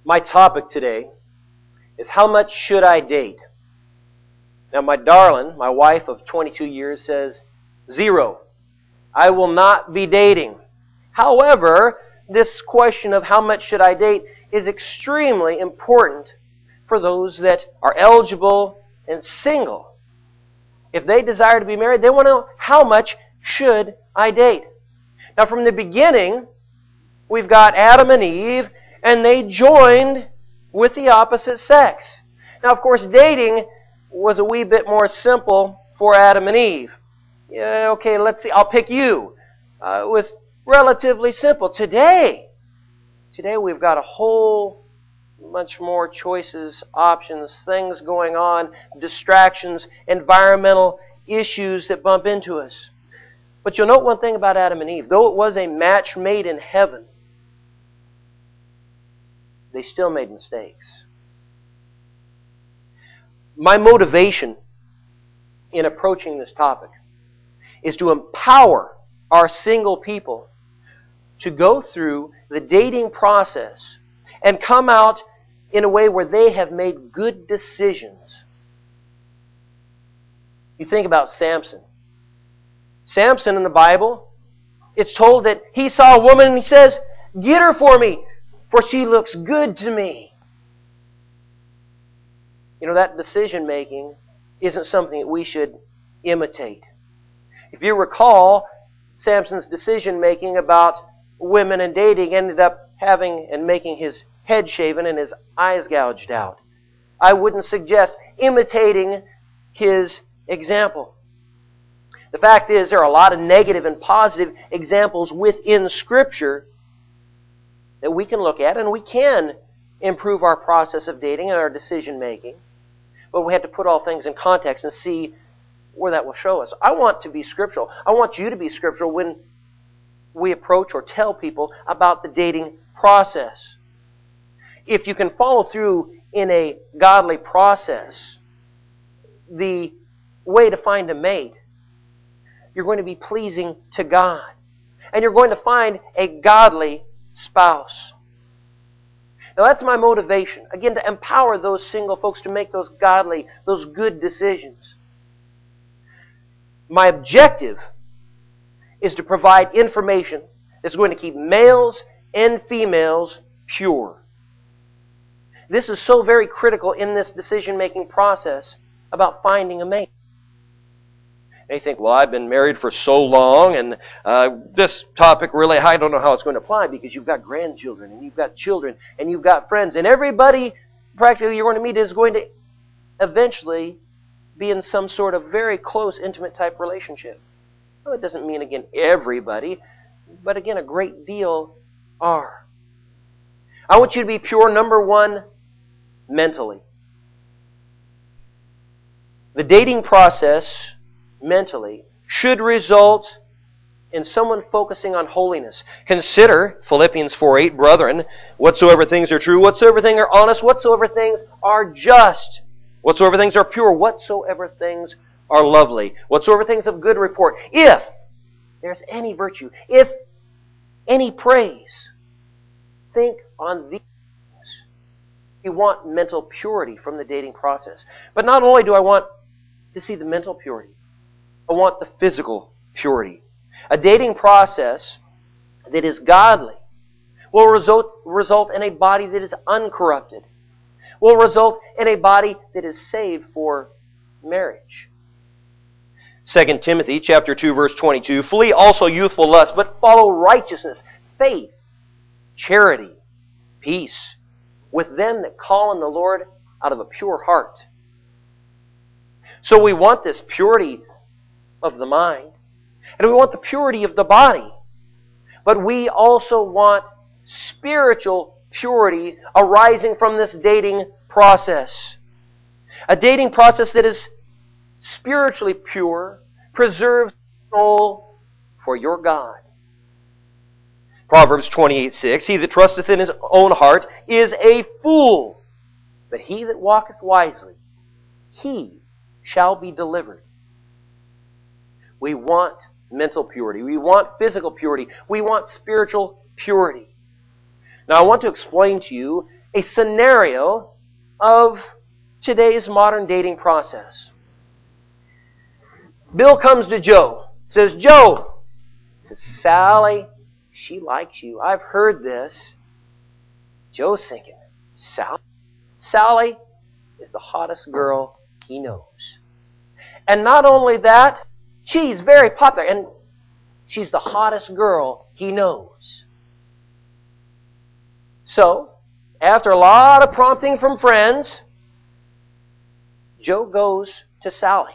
My topic today is how much should I date? Now my darling, my wife of 22 years says 0. I will not be dating. However, this question of how much should I date is extremely important for those that are eligible and single. If they desire to be married, they want to know how much should I date? Now from the beginning, we've got Adam and Eve, and they joined with the opposite sex. Now, of course, dating was a wee bit more simple for Adam and Eve. Yeah, okay, let's see, I'll pick you. It was relatively simple. Today we've got a whole much more choices, options, things going on, distractions, environmental issues that bump into us. But you'll note one thing about Adam and Eve. Though it was a match made in heaven, they still made mistakes. My motivation in approaching this topic is to empower our single people to go through the dating process and come out in a way where they have made good decisions. You think about Samson. Samson in the Bible, it's told that he saw a woman and he says, "Get her for me, for she looks good to me." You know, that decision making isn't something that we should imitate. If you recall, Samson's decision making about women and dating ended up having and making his head shaven and his eyes gouged out. I wouldn't suggest imitating his example. The fact is, there are a lot of negative and positive examples within Scripture that we can look at, and we can improve our process of dating and our decision making. But we have to put all things in context and see where that will show us. I want to be scriptural. I want you to be scriptural when we approach or tell people about the dating process. If you can follow through in a godly process, the way to find a mate, you're going to be pleasing to God. And you're going to find a godly spouse. Now that's my motivation. Again, to empower those single folks to make those godly, those good decisions. My objective is to provide information that's going to keep males and females pure. This is so very critical in this decision-making process about finding a mate. And you think, well, I've been married for so long, and this topic really, I don't know how it's going to apply, because you've got grandchildren, and you've got children, and you've got friends, and everybody practically you're going to meet is going to eventually be in some sort of very close, intimate type relationship. Well, it doesn't mean, again, everybody, but again, a great deal are. I want you to be pure, number one, mentally. The dating process mentally should result in someone focusing on holiness. Consider Philippians 4:8, brethren, whatsoever things are true, whatsoever things are honest, whatsoever things are just, whatsoever things are pure, whatsoever things are lovely, whatsoever things of good report. If there's any virtue, if any praise, think on these things. You want mental purity from the dating process. But not only do I want to see the mental purity, I want the physical purity. A dating process that is godly will result in a body that is uncorrupted, will result in a body that is saved for marriage. 2 Timothy chapter 2, verse 22, flee also youthful lust, but follow righteousness, faith, charity, peace, with them that call on the Lord out of a pure heart. So we want this purity of the mind, and we want the purity of the body, but we also want spiritual purity arising from this dating process. A dating process that is spiritually pure, preserves the soul for your God. Proverbs 28:6, he that trusteth in his own heart is a fool, but he that walketh wisely, he shall be delivered. We want mental purity. We want physical purity. We want spiritual purity. Now I want to explain to you a scenario of today's modern dating process. Bill comes to Joe, says, Joe, says, Sally, she likes you. I've heard this. Joe's thinking, Sally is the hottest girl he knows. And not only that, she's very popular, and she's the hottest girl he knows. So, after a lot of prompting from friends, Joe goes to Sally.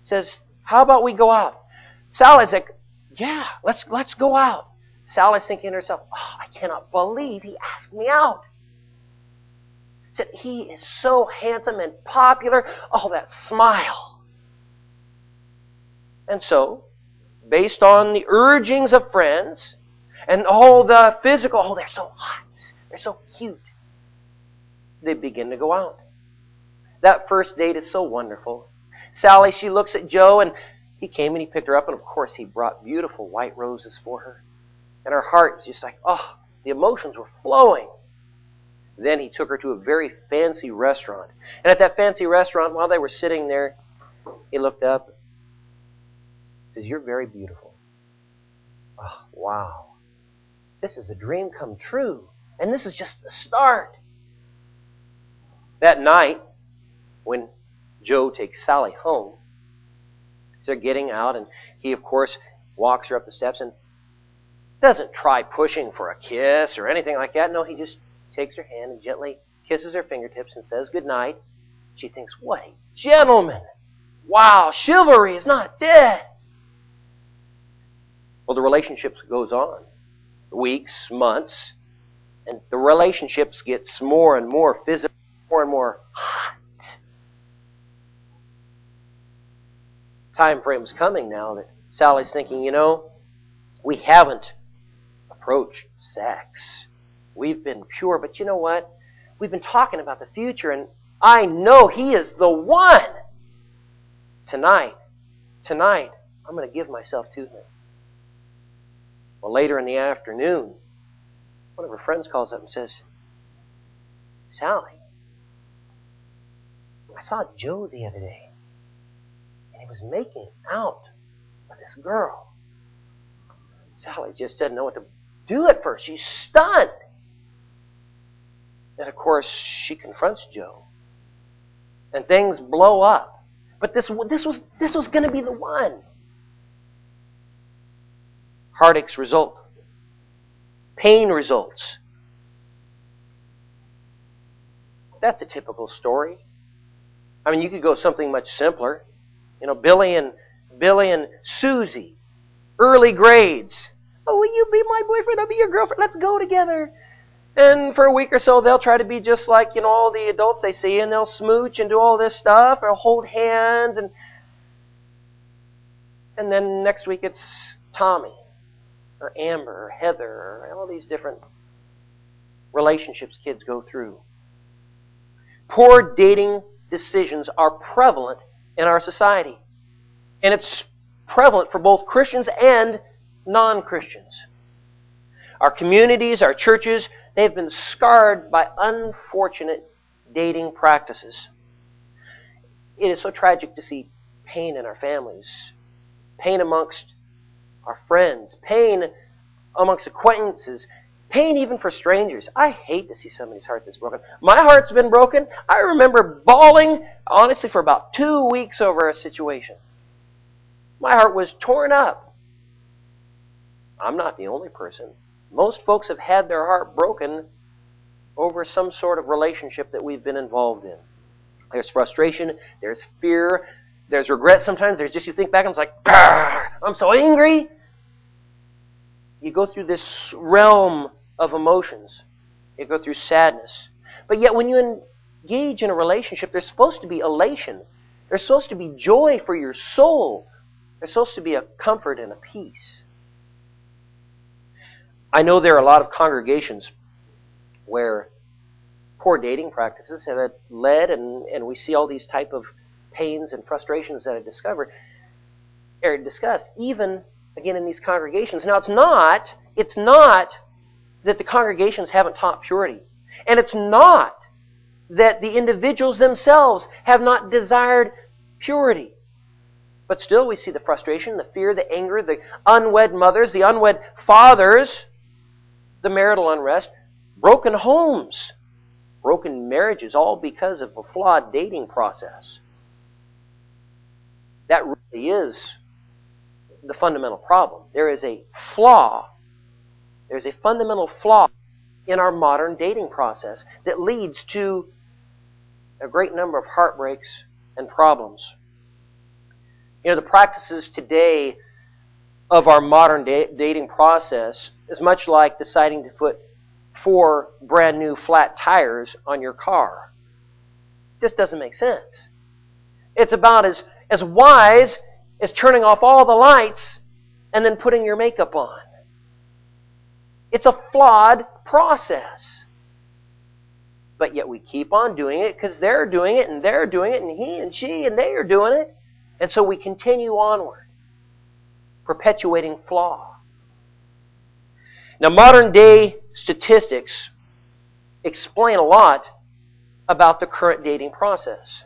Says, how about we go out? Sally's like, yeah, let's go out. Sally's thinking to herself, oh, I cannot believe he asked me out. Said, he is so handsome and popular. Oh, that smile. And so, based on the urgings of friends and all the physical, oh, they're so hot, they're so cute, they begin to go out. That first date is so wonderful. Sally, she looks at Joe, and he came and he picked her up, and of course he brought beautiful white roses for her. And her heart was just like, oh, the emotions were flowing. Then he took her to a very fancy restaurant. And at that fancy restaurant, while they were sitting there, he looked up and says, you're very beautiful. Oh, wow. This is a dream come true. And this is just the start. That night, when Joe takes Sally home, they're getting out, and he, of course, walks her up the steps and doesn't try pushing for a kiss or anything like that. No, he just takes her hand and gently kisses her fingertips and says goodnight. She thinks, what a gentleman. Wow, chivalry is not dead. Well, the relationship goes on. Weeks, months, and the relationships gets more and more physical, more and more hot. Time frame's coming now that Sally's thinking, we haven't approached sex. We've been pure, but you know what? We've been talking about the future, and I know he is the one. Tonight, I'm going to give myself to him. Well, later in the afternoon, one of her friends calls up and says, Sally, I saw Joe the other day, and he was making out with this girl. Sally just doesn't know what to do at first. She's stunned. And of course, she confronts Joe. And things blow up. But this was going to be the one. Heartaches result. Pain results. That's a typical story. I mean, you could go something much simpler. Billy and Susie, early grades. Oh, will you be my boyfriend? I'll be your girlfriend. Let's go together. And for a week or so, they'll try to be just like, all the adults they see, and they'll smooch and do all this stuff, or hold hands, and then next week it's Tommy, or Amber, or Heather, or all these different relationships kids go through. Poor dating decisions are prevalent in our society. And it's prevalent for both Christians and non-Christians. Our communities, our churches, they've been scarred by unfortunate dating practices. It is so tragic to see pain in our families, pain amongst our friends, pain amongst acquaintances, pain even for strangers. I hate to see somebody's heart that's broken. My heart's been broken. I remember bawling, honestly, for about 2 weeks over a situation. My heart was torn up. I'm not the only person. Most folks have had their heart broken over some sort of relationship that we've been involved in. There's frustration, there's fear, there's regret sometimes. There's just, you think back and it's like, I'm so angry. You go through this realm of emotions. You go through sadness. But yet when you engage in a relationship, there's supposed to be elation. There's supposed to be joy for your soul. There's supposed to be a comfort and a peace. I know there are a lot of congregations where poor dating practices have led, and we see all these type of pains and frustrations that are discussed, even, again, in these congregations. Now, it's not that the congregations haven't taught purity. And it's not that the individuals themselves have not desired purity. But still we see the frustration, the fear, the anger, the unwed mothers, the unwed fathers, the marital unrest, broken homes, broken marriages, all because of a flawed dating process. That really is the fundamental problem. There is a flaw. There's a fundamental flaw in our modern dating process that leads to a great number of heartbreaks and problems. You know, the practices today of our modern dating process is much like deciding to put 4 brand new flat tires on your car. It just doesn't make sense. It's about as wise as turning off all the lights and then putting your makeup on. It's a flawed process. But yet we keep on doing it because they're doing it and they're doing it and he and she and they are doing it. And so we continue onward, perpetuating flaw. Now, modern day statistics explain a lot about the current dating process.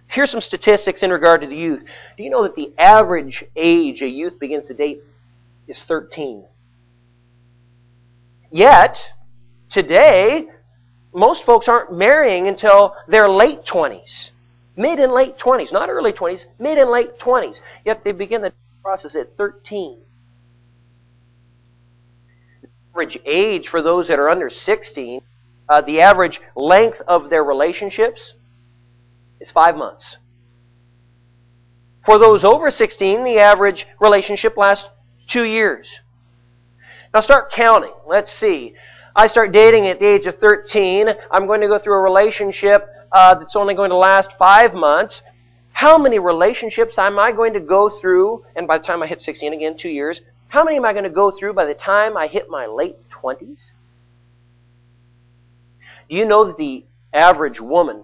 Here's some statistics in regard to the youth. Do you know that the average age a youth begins to date is 13? Yet, today, most folks aren't marrying until their late 20s. Mid and late 20s, not early 20s, mid and late 20s. Yet they begin the process at 13. The average age for those that are under 16, the average length of their relationships is 5 months. For those over 16, the average relationship lasts 2 years. Now start counting. Let's see. I start dating at the age of 13. I'm going to go through a relationship that's only going to last 5 months. How many relationships am I going to go through, and by the time I hit 16, again, 2 years, how many am I going to go through by the time I hit my late 20s? Do you know that the average woman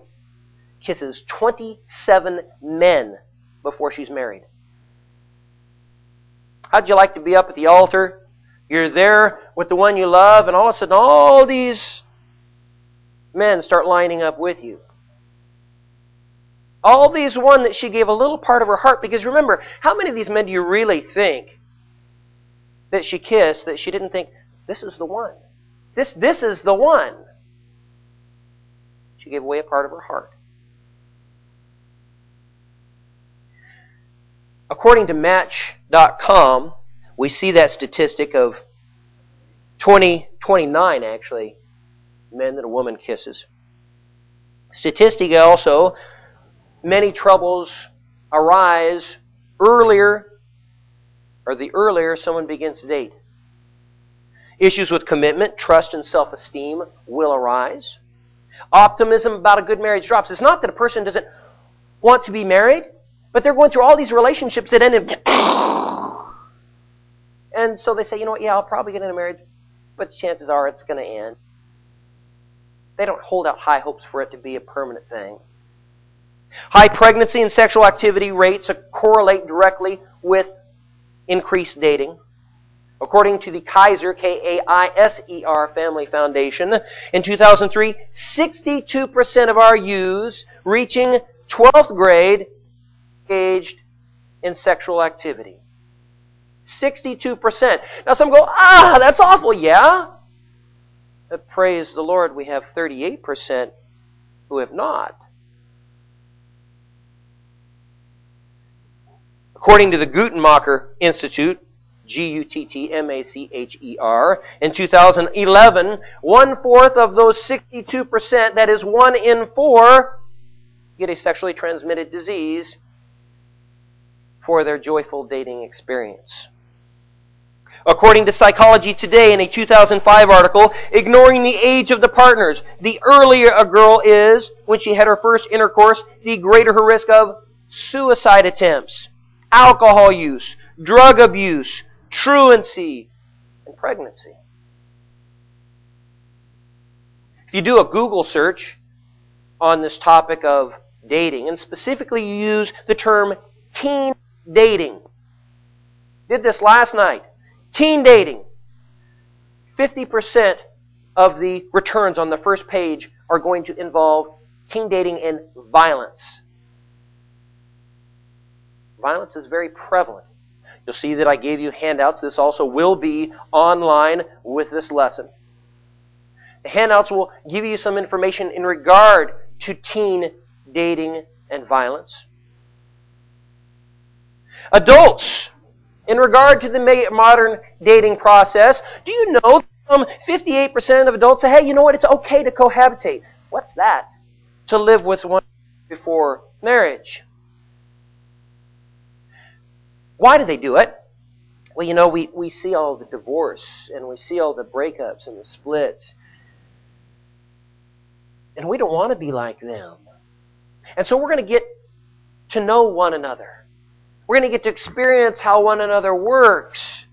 kisses 27 men before she's married? How'd you like to be up at the altar? You're there with the one you love, and all of a sudden all these men start lining up with you. All these one that she gave a little part of her heart. Because remember, how many of these men do you really think that she kissed that she didn't think, this is the one? This is the one. She gave away a part of her heart. According to Match.com, we see that statistic of 29 actually men that a woman kisses. Statistic also, many troubles arise earlier, or the earlier someone begins to date. Issues with commitment, trust, and self-esteem will arise. Optimism about a good marriage drops. It's not that a person doesn't want to be married, but they're going through all these relationships that end in and so they say, you know what, yeah, I'll probably get into marriage, but chances are it's going to end. They don't hold out high hopes for it to be a permanent thing. High pregnancy and sexual activity rates correlate directly with increased dating. According to the Kaiser, K-A-I-S-E-R Family Foundation, in 2003, 62% of our youths reaching 12th grade engaged in sexual activity. 62%. Now some go, that's awful, yeah? But praise the Lord, we have 38% who have not. According to the Guttmacher Institute, Guttmacher, in 2011, 1/4 of those 62%, that is 1 in 4, get a sexually transmitted disease for their joyful dating experience. According to Psychology Today, in a 2005 article, ignoring the age of the partners, the earlier a girl is when she had her first intercourse, the greater her risk of suicide attempts, alcohol use, drug abuse, truancy, and pregnancy. If you do a Google search on this topic of dating, and specifically you use the term teen dating, did this last night, teen dating, 50% of the returns on the first page are going to involve teen dating and violence. Violence is very prevalent. You'll see that I gave you handouts. This also will be online with this lesson. The handouts will give you some information in regard to teen dating and violence. Adults, in regard to the modern dating process, do you know that 58% of adults say, hey, you know what, it's okay to cohabitate. What's that? To live with one before marriage. Why do they do it? Well, you know, we see all the divorce, and we see all the breakups and the splits. And we don't want to be like them. And so we're going to get to know one another. We're going to get to experience how one another works.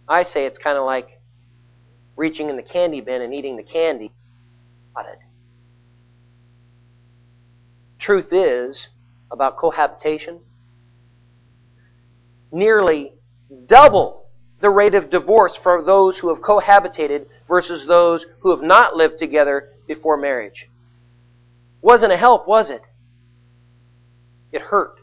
I say it's kind of like reaching in the candy bin and eating the candy. Truth is, about cohabitation, nearly double the rate of divorce for those who have cohabitated versus those who have not lived together before marriage. Wasn't a help, was it? It hurt.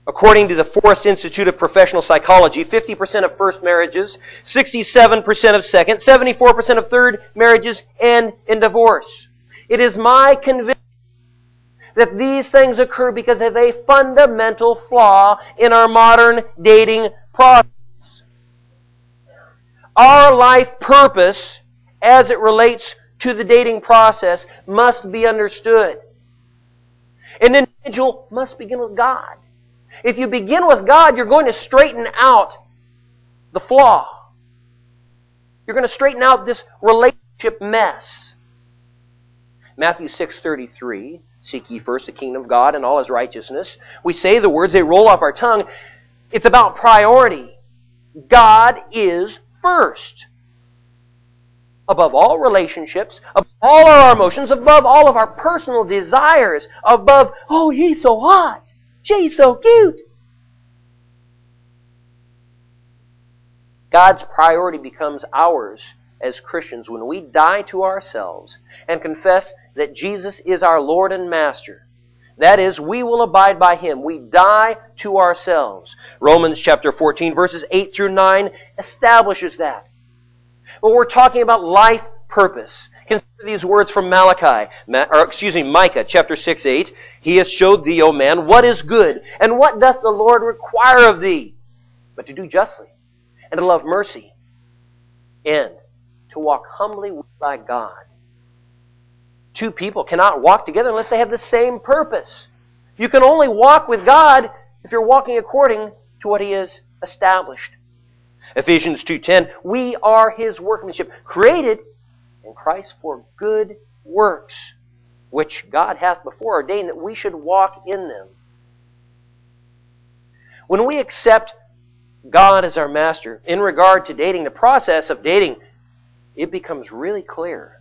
According to the Forrest Institute of Professional Psychology, 50% of first marriages, 67% of second, 74% of third marriages end in divorce. It is my conviction that these things occur because of a fundamental flaw in our modern dating process. Our life purpose, as it relates to the dating process, must be understood. An individual must begin with God. If you begin with God, you're going to straighten out the flaw. You're going to straighten out this relationship mess. Matthew 6:33, seek ye first the kingdom of God and all His righteousness. We say the words, they roll off our tongue. It's about priority. God is first. Above all relationships, above all our emotions, above all of our personal desires, above, oh, he's so hot. She's so cute. God's priority becomes ours as Christians when we die to ourselves and confess that Jesus is our Lord and Master. That is, we will abide by Him. We die to ourselves. Romans chapter 14, verses 8 through 9 establishes that. But we're talking about life purpose. Consider these words from Micah chapter 6, 8. He has showed thee, O man, what is good, and what doth the Lord require of thee, but to do justly, and to love mercy, and to walk humbly with thy God. Two people cannot walk together unless they have the same purpose. You can only walk with God if you're walking according to what He has established. Ephesians 2:10, we are His workmanship, created in Christ for good works, which God hath before ordained that we should walk in them. When we accept God as our master in regard to dating, the process of dating, it becomes really clear.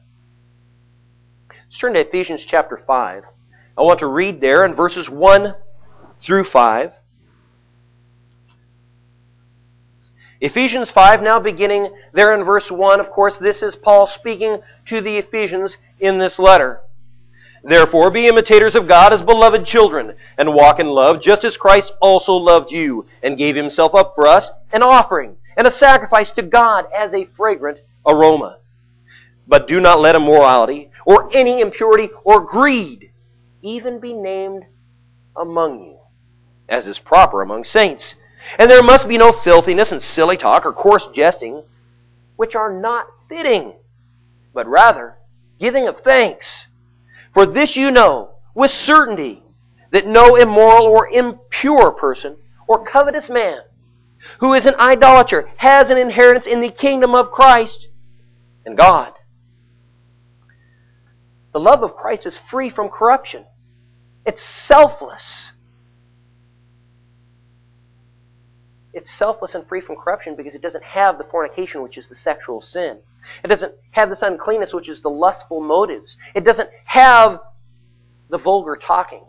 Let's turn to Ephesians chapter 5. I want to read there in verses 1 through 5. Ephesians 5, now beginning there in verse 1. Of course, this is Paul speaking to the Ephesians in this letter. Therefore, be imitators of God as beloved children, and walk in love, just as Christ also loved you, and gave Himself up for us, an offering, and a sacrifice to God as a fragrant aroma. But do not let immorality, or any impurity, or greed, even be named among you, as is proper among saints. And there must be no filthiness and silly talk or coarse jesting, which are not fitting, but rather giving of thanks. For this you know with certainty, that no immoral or impure person or covetous man who is an idolater has an inheritance in the kingdom of Christ and God. The love of Christ is free from corruption. It's selfless. It's selfless and free from corruption because it doesn't have the fornication, which is the sexual sin. It doesn't have this uncleanness, which is the lustful motives. It doesn't have the vulgar talking.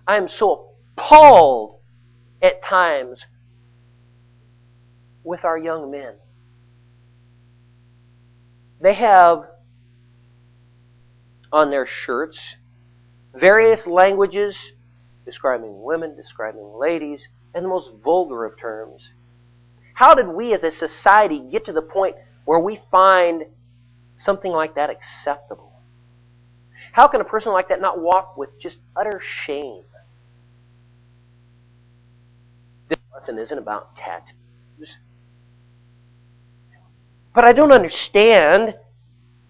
I am so appalled at times with our young men. They have on their shirts various languages describing women, describing ladies, and the most vulgar of terms. How did we as a society get to the point where we find something like that acceptable? How can a person like that not walk with just utter shame? This lesson isn't about tattoos. But I don't understand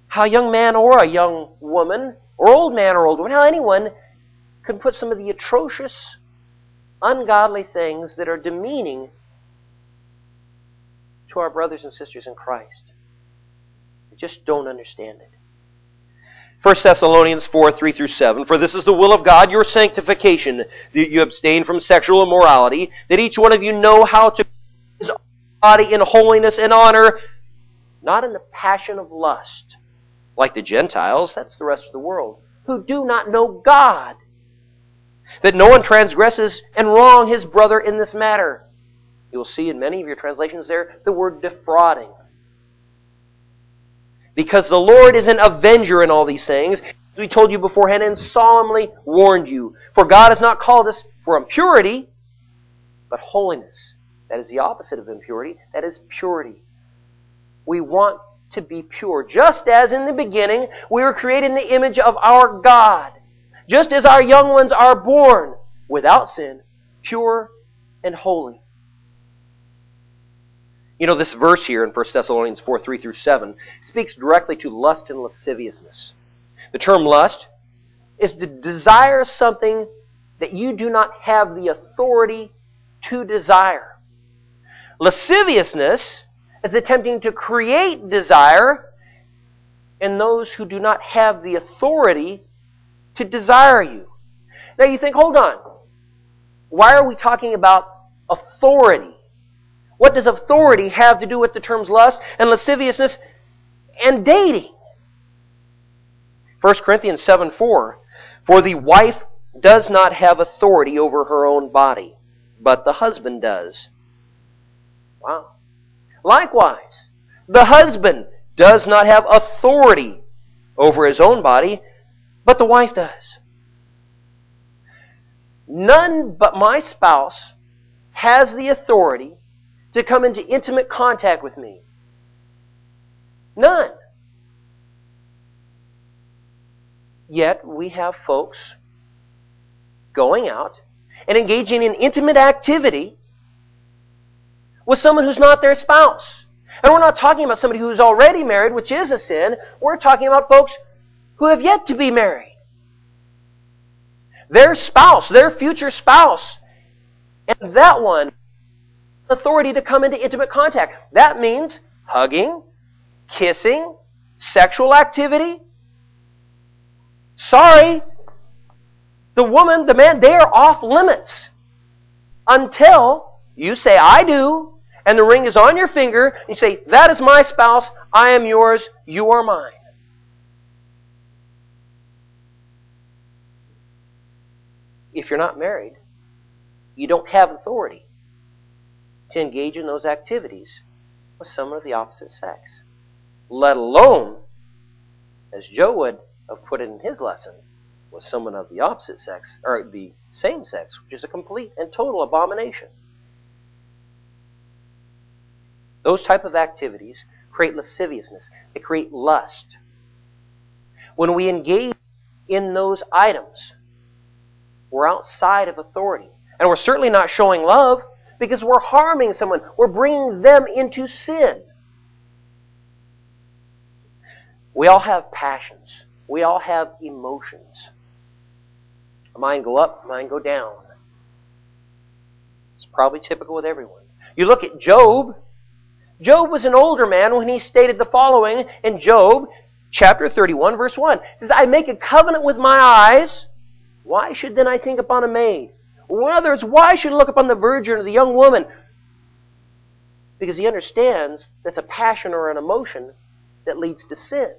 how a young man or a young woman, or old man or old woman, how anyone can put some of the atrocious, ungodly things that are demeaning to our brothers and sisters in Christ. I just don't understand it. 1 Thessalonians 4, 3 through 7. For this is the will of God, your sanctification, that you abstain from sexual immorality, that each one of you know how to keep his body in holiness and honor, not in the passion of lust, like the Gentiles, that's the rest of the world, who do not know God. That no one transgresses and wrong his brother in this matter. You will see in many of your translations there the word defrauding. Because the Lord is an avenger in all these things, as we told you beforehand and solemnly warned you. For God has not called us for impurity, but holiness. That is the opposite of impurity. That is purity. We want to be pure. Just as in the beginning we were created in the image of our God. Just as our young ones are born without sin, pure and holy. You know, this verse here in 1 Thessalonians 4, 3 through 7 speaks directly to lust and lasciviousness. The term lust is to desire something that you do not have the authority to desire. Lasciviousness is attempting to create desire in those who do not have the authority to desire you. Now you think, hold on. Why are we talking about authority? What does authority have to do with the terms lust and lasciviousness and dating? 1 Corinthians 7:4. For the wife does not have authority over her own body, but the husband does. Wow. Likewise, the husband does not have authority over his own body, but the wife does. None but my spouse has the authority to come into intimate contact with me. None. Yet we have folks going out and engaging in intimate activity with someone who's not their spouse. And we're not talking about somebody who's already married, which is a sin. We're talking about folks who have yet to be married. Their spouse, their future spouse, and that one, authority to come into intimate contact. That means hugging, kissing, sexual activity. Sorry, the woman, the man, they are off limits until you say, I do, and the ring is on your finger, and you say, that is my spouse, I am yours, you are mine. If you're not married, you don't have authority to engage in those activities with someone of the opposite sex. Let alone, as Joe would have put it in his lesson, with someone of the opposite sex, or the same sex, which is a complete and total abomination. Those type of activities create lasciviousness. They create lust. When we engage in those items, we're outside of authority. And we're certainly not showing love because we're harming someone. We're bringing them into sin. We all have passions. We all have emotions. Mine go up, mine go down. It's probably typical with everyone. You look at Job. Job was an older man when he stated the following in Job chapter 31, verse 1. It says, I make a covenant with my eyes. Why should then I think upon a maid? Or in other words, why should I look upon the virgin or the young woman? Because he understands that's a passion or an emotion that leads to sin.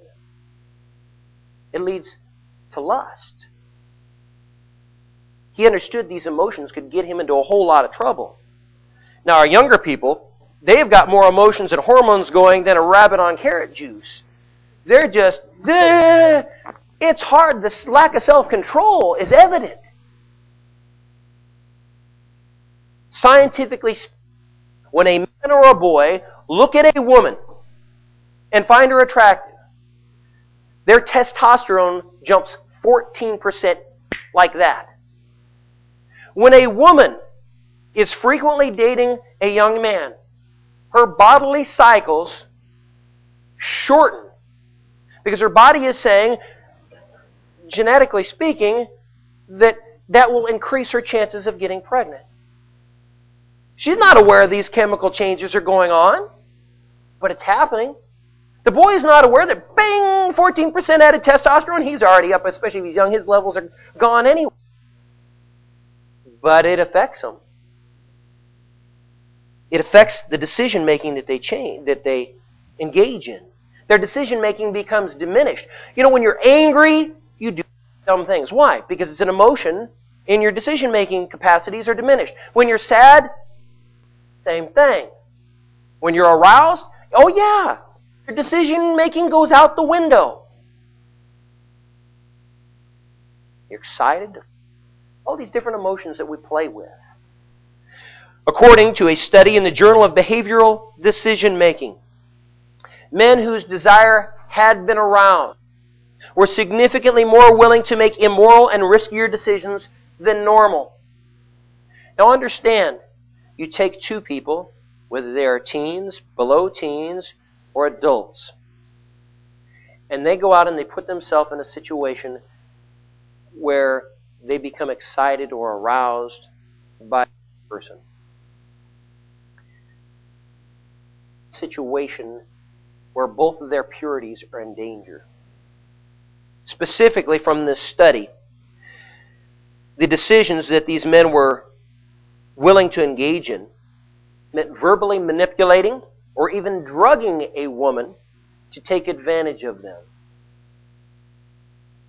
It leads to lust. He understood these emotions could get him into a whole lot of trouble. Now, our younger people, they've got more emotions and hormones going than a rabbit on carrot juice. They're just, it's hard. This lack of self-control is evident. Scientifically speaking, when a man or a boy look at a woman and find her attractive, their testosterone jumps 14% like that. When a woman is frequently dating a young man, her bodily cycles shorten because her body is saying, genetically speaking, that will increase her chances of getting pregnant. She's not aware these chemical changes are going on, but it's happening. The boy is not aware that, bang, 14% added testosterone, he's already up, especially if he's young, his levels are gone anyway. But it affects him. It affects the decision-making that they engage in. Their decision-making becomes diminished. You know, when you're angry, you do dumb things. Why? Because it's an emotion, and your decision-making capacities are diminished. When you're sad, same thing. When you're aroused, oh yeah, your decision-making goes out the window. You're excited. All these different emotions that we play with. According to a study in the Journal of Behavioral Decision-Making, men whose desire had been aroused were significantly more willing to make immoral and riskier decisions than normal. Now understand, you take two people, whether they are teens, below teens, or adults, and they go out and they put themselves in a situation where they become excited or aroused by a person. Situation where both of their purities are in danger. Specifically from this study, the decisions that these men were willing to engage in meant verbally manipulating or even drugging a woman to take advantage of them.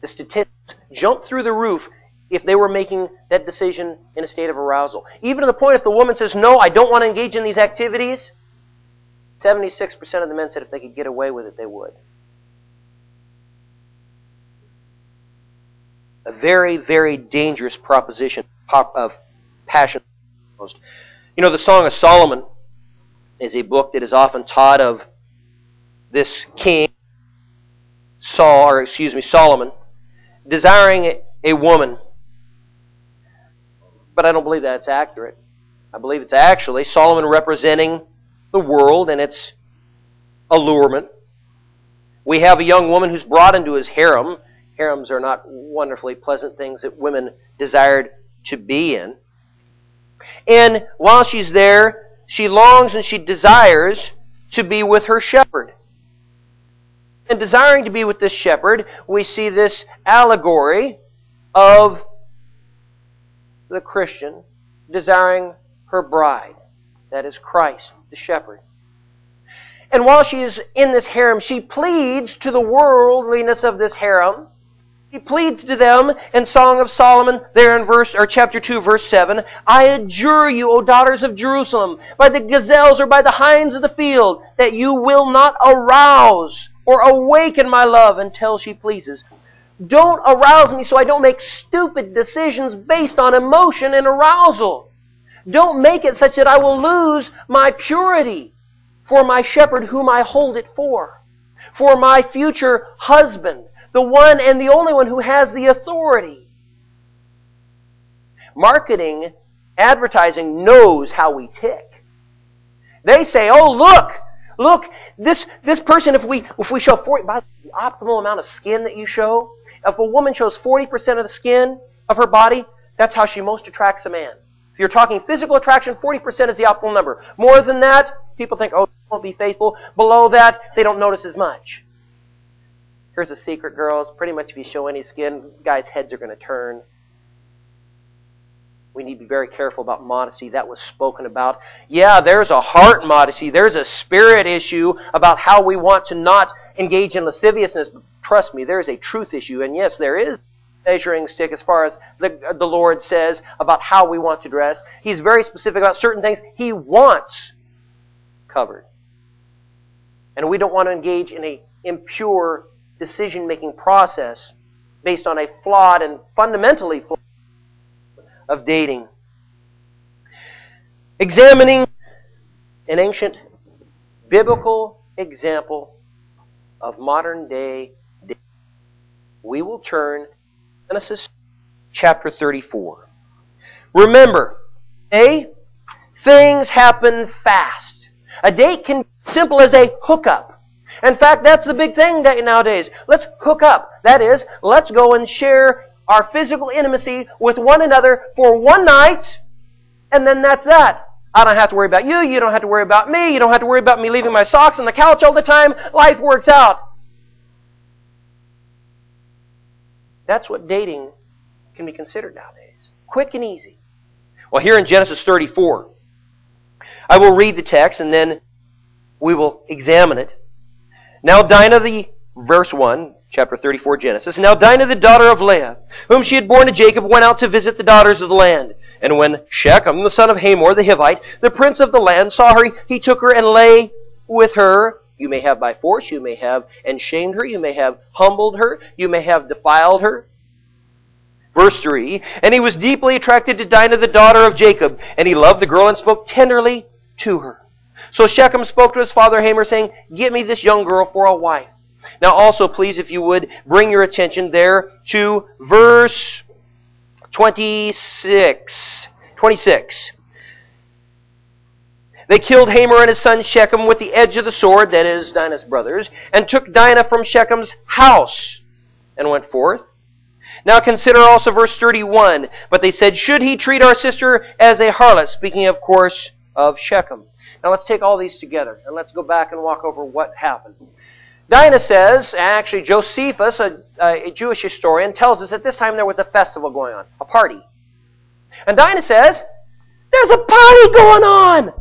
The statistics jump through the roof if they were making that decision in a state of arousal. Even to the point if the woman says, no, I don't want to engage in these activities, 76% of the men said if they could get away with it, they would. A very, very dangerous proposition of passion. You know, the Song of Solomon is a book that is often taught of this king, Solomon, desiring a woman. But I don't believe that's accurate. I believe it's actually Solomon representing the world and its allurement. We have a young woman who's brought into his harem. Harems are not wonderfully pleasant things that women desired to be in. And while she's there, she longs and she desires to be with her shepherd. And desiring to be with this shepherd, we see this allegory of the Christian desiring her bride. That is Christ, the shepherd. And while she is in this harem, she pleads to the worldliness of this harem. He pleads to them in Song of Solomon, there in chapter 2, verse 7, I adjure you, O daughters of Jerusalem, by the gazelles or by the hinds of the field, that you will not arouse or awaken my love until she pleases. Don't arouse me so I don't make stupid decisions based on emotion and arousal. Don't make it such that I will lose my purity for my shepherd whom I hold it for my future husband, the one and the only one who has the authority. Marketing, advertising knows how we tick. They say, oh, look, this person, if we show 40, by the optimal amount of skin that you show, if a woman shows 40% of the skin of her body, that's how she most attracts a man. If you're talking physical attraction, 40% is the optimal number. More than that, people think, oh, won't be faithful. Below that, they don't notice as much. Here's a secret, girls. Pretty much if you show any skin, guys' heads are going to turn. We need to be very careful about modesty. That was spoken about. Yeah, there's a heart modesty. There's a spirit issue about how we want to not engage in lasciviousness. But trust me, there's a truth issue. And yes, there is a measuring stick as far as the Lord says about how we want to dress. He's very specific about certain things He wants. covered. And we don't want to engage in an impure decision-making process based on a flawed and fundamentally flawed of dating. Examining an ancient biblical example of modern day dating, we will turn to Genesis chapter 34. Remember, things happen fast. A date can be as simple as a hookup. In fact, that's the big thing nowadays. Let's hook up. That is, let's go and share our physical intimacy with one another for one night, and then that's that. I don't have to worry about you. You don't have to worry about me. You don't have to worry about me leaving my socks on the couch all the time. Life works out. That's what dating can be considered nowadays. Quick and easy. Well, here in Genesis 34, I will read the text and then we will examine it. Now Dinah, verse 1, chapter 34, Genesis. Now Dinah, the daughter of Leah, whom she had borne to Jacob, went out to visit the daughters of the land. And when Shechem, the son of Hamor, the Hivite, the prince of the land, saw her, he took her and lay with her. You may have by force, you may have shamed her, you may have humbled her, you may have defiled her. Verse 3, and he was deeply attracted to Dinah, the daughter of Jacob, and he loved the girl and spoke tenderly to her. So Shechem spoke to his father Hamor, saying, get me this young girl for a wife. Now also, please, if you would, bring your attention there to verse 26. They killed Hamor and his son Shechem with the edge of the sword, that is, Dinah's brothers, and took Dinah from Shechem's house and went forth. Now consider also verse 31. But they said, should he treat our sister as a harlot? Speaking, of course, of Shechem. Now let's take all these together and let's go back and walk over what happened. Dinah says, actually Josephus, a Jewish historian, tells us at this time there was a festival going on, a party. And Dinah says, there's a party going on!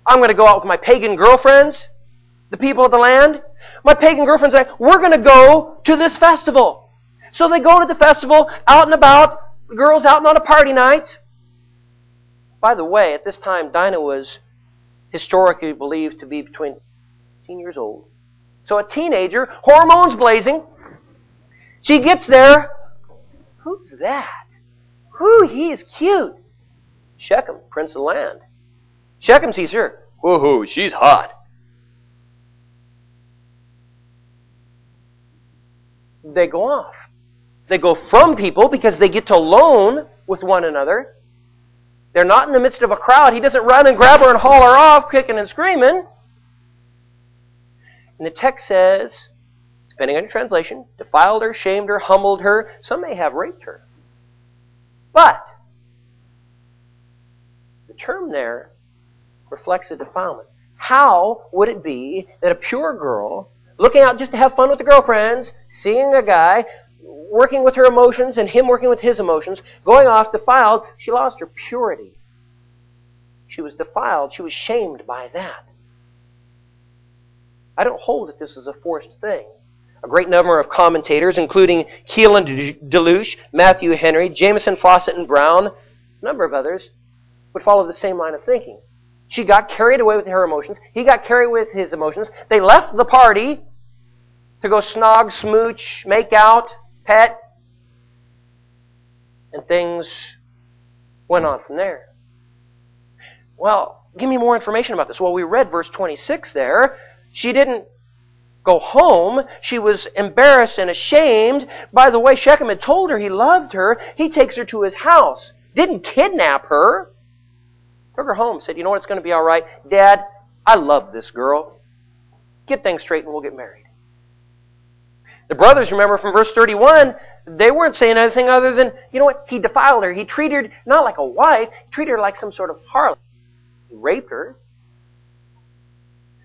I'm going to go out with my pagan girlfriends, the people of the land. My pagan girlfriends say, we're going to go to this festival. So they go to the festival, out and about, the girls out on a party night. By the way, at this time, Dinah was historically believed to be between 18 years old. So a teenager, hormones blazing. She gets there. Who's that? He is cute. Shechem, prince of the land. Shechem sees her. Woohoo, she's hot. They go off. They go from people because they get to alone with one another. They're not in the midst of a crowd. He doesn't run and grab her and haul her off, kicking and screaming. And the text says, depending on your translation, defiled her, shamed her, humbled her. Some may have raped her. But the term there reflects a defilement. How would it be that a pure girl, looking out just to have fun with the girlfriends, seeing a guy, working with her emotions and him working with his emotions, going off defiled, she lost her purity. She was defiled. She was shamed by that. I don't hold that this is a forced thing. A great number of commentators, including Keelan DeLuche, Matthew Henry, Jameson, Fawcett, and Brown, a number of others, would follow the same line of thinking. She got carried away with her emotions. He got carried away with his emotions. They left the party to go snog, smooch, make out, pet, and things went on from there. Well, give me more information about this. Well, we read verse 26 there. She didn't go home. She was embarrassed and ashamed. By the way, Shechem had told her he loved her. He takes her to his house. Didn't kidnap her. Took her home. Said, you know what, it's going to be all right. Dad, I love this girl. Get things straight and we'll get married. The brothers, remember from verse 31, they weren't saying anything other than, you know what, he defiled her. He treated her not like a wife. He treated her like some sort of harlot. He raped her.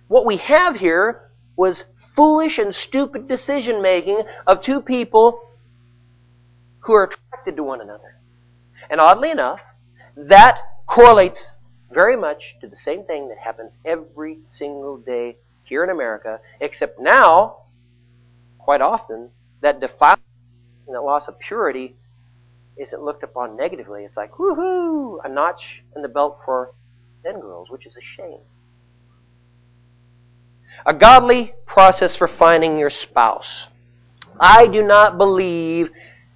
What we have here was foolish and stupid decision-making of two people who are attracted to one another. And oddly enough, that correlates very much to the same thing that happens every single day here in America, except now, quite often, that defilement and that loss of purity isn't looked upon negatively. It's like, woohoo, a notch in the belt for then girls, which is a shame. A godly process for finding your spouse. I do not believe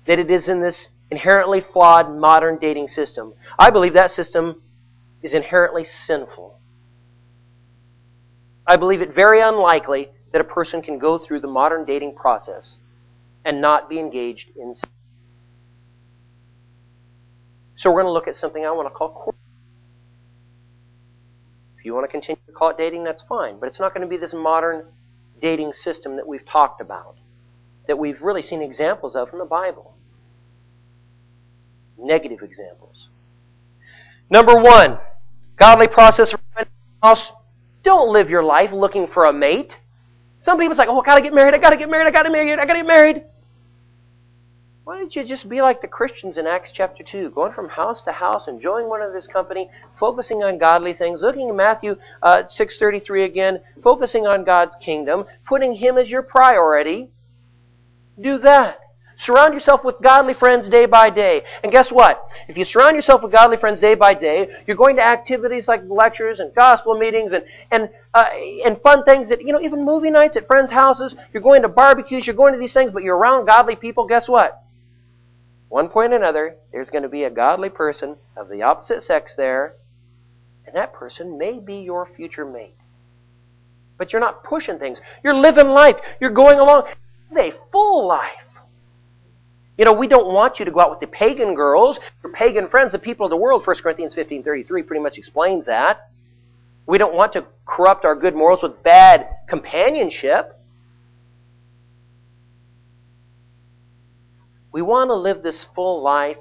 that it is in this inherently flawed modern dating system. I believe that system is inherently sinful. I believe it very unlikely that a person can go through the modern dating process and not be engaged in sin. So we're going to look at something I want to call courting. If you want to continue to call it dating, that's fine. But it's not going to be this modern dating system that we've talked about, that we've really seen examples of in the Bible. Negative examples. Number one, godly process for finding a spouse. Don't live your life looking for a mate. Some people say, oh, I got to get married, I got to get married, I got to get married, I got to get married. Why don't you just be like the Christians in Acts chapter 2, going from house to house, enjoying one another's company, focusing on godly things, looking at Matthew 6:33 again, focusing on God's kingdom, putting Him as your priority. Do that. Surround yourself with godly friends day by day. And guess what? If you surround yourself with godly friends day by day, you're going to activities like lectures and gospel meetings and fun things that, even movie nights at friends' houses. You're going to barbecues, you're going to these things, but you're around godly people. Guess what? One point or another, there's going to be a godly person of the opposite sex there, and that person may be your future mate. But you're not pushing things. You're living life. You're going along. Live a full life. We don't want you to go out with the pagan girls, your pagan friends, the people of the world. 1 Corinthians 15:33 pretty much explains that. We don't want to corrupt our good morals with bad companionship. We want to live this full life,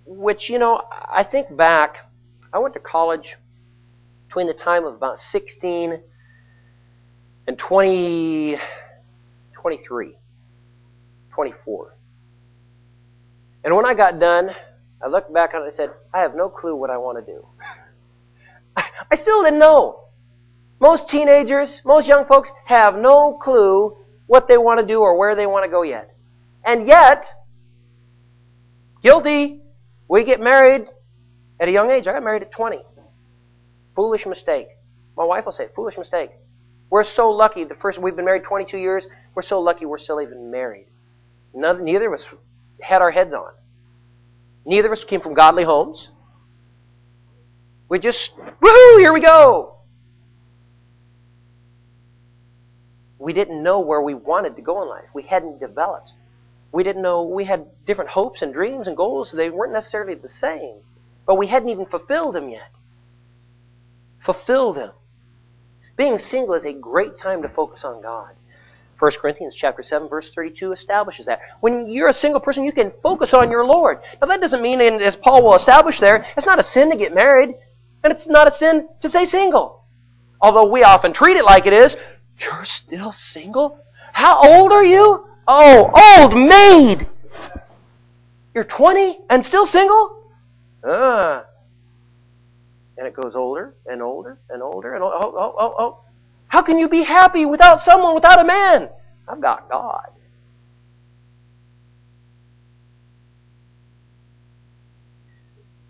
which, I think back, I went to college between the time of about 16 and 23, 24. And when I got done, I looked back on it and said, I have no clue what I want to do. I still didn't know. Most teenagers, most young folks have no clue what they want to do or where they want to go yet. And yet, guilty, we get married at a young age. I got married at 20. Foolish mistake. My wife will say, foolish mistake. We're so lucky. We've been married 22 years. We're so lucky we're still even married. Neither of us had our heads on. Neither of us came from godly homes. We just, woohoo, here we go. We didn't know where we wanted to go in life. We hadn't developed. We didn't know. We had different hopes and dreams and goals. They weren't necessarily the same. But we hadn't even fulfilled them yet. Fulfill them. Being single is a great time to focus on God. 1 Corinthians chapter 7, verse 32 establishes that. When you're a single person, you can focus on your Lord. Now that doesn't mean, as Paul will establish there, it's not a sin to get married. And it's not a sin to stay single. Although we often treat it like it is. You're still single? How old are you? Oh, old maid! You're 20 and still single? And it goes older and older and older and older. Oh. How can you be happy without someone, without a man? I've got God.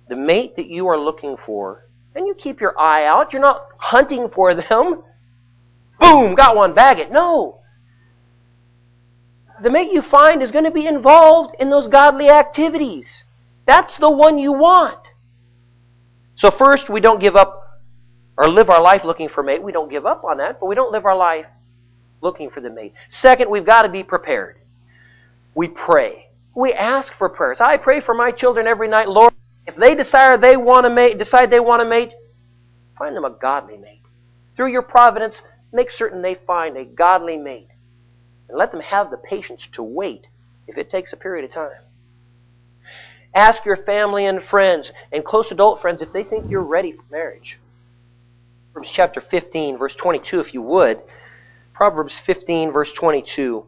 The mate that you are looking for, and you keep your eye out. You're not hunting for them. Boom, got one, bag it. No. The mate you find is going to be involved in those godly activities. That's the one you want. So first, we don't give up or live our life looking for a mate. We don't give up on that, but we don't live our life looking for the mate. Second, we've got to be prepared. We pray. We ask for prayers. I pray for my children every night. Lord, if they decide they want a mate, find them a godly mate. Through your providence, make certain they find a godly mate. And let them have the patience to wait if it takes a period of time. Ask your family and friends and close adult friends if they think you're ready for marriage. Proverbs chapter 15, verse 22, if you would. Proverbs 15, verse 22.